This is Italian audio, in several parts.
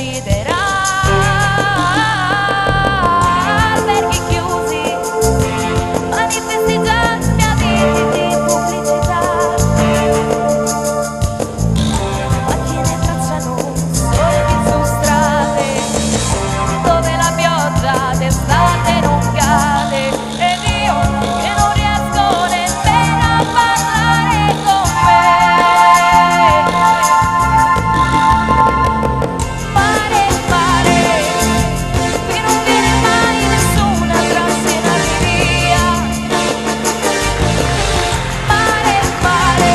sorriderà. Alberghi chiusi, manifesti già spiaditi di pubblicità, macchine tracciano solchi su strade dove la pioggia d'estate non cade, ed io che non riesco nemmeno a parlare con me. Mare, mare, qui non viene mai nessuna trascinarmi via. Mare, mare,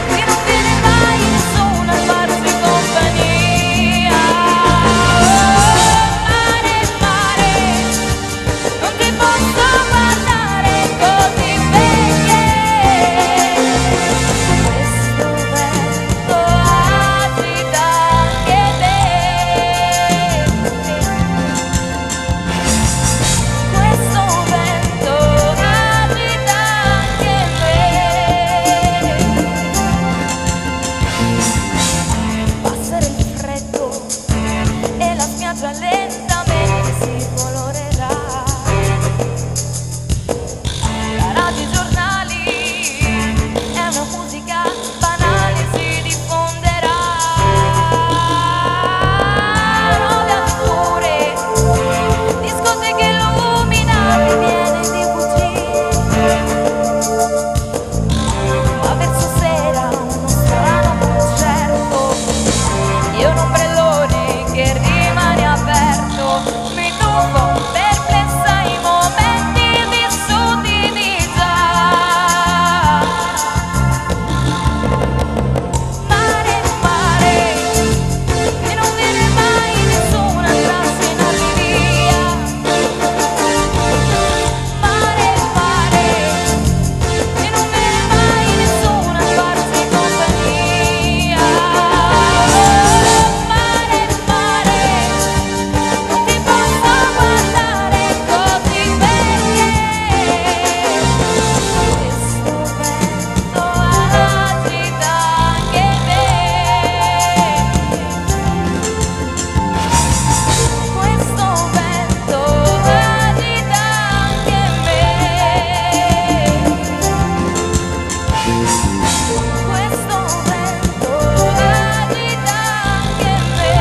qui non viene mai nessuno a farsi compagnia. Mare, mare, non ti posso guardare così perché questo vento agita anche me. Questo vento agita anche me. Passerà il freddo e la spiaggia lentamente si colorerà. La radio, i giornali, è una musica banale, si diffonderà. Nuove avventure, discoteche illuminate piene di bugie. Ma verso sera uno strano concerto, io un ombrellone che rimane aperto, mi tuffo perplessa ai momenti vissuti di già. Mare, mare, che non viene mai nessuna trascinarmi via. Mare, mare, che non viene mai nessuno a farsi compagnia. Mare, mare, non ti posso guardare così perché questo vento agita anche me. Questo vento agita anche me. Questo vento agita anche me.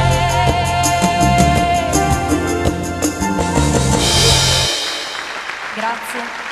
Grazie.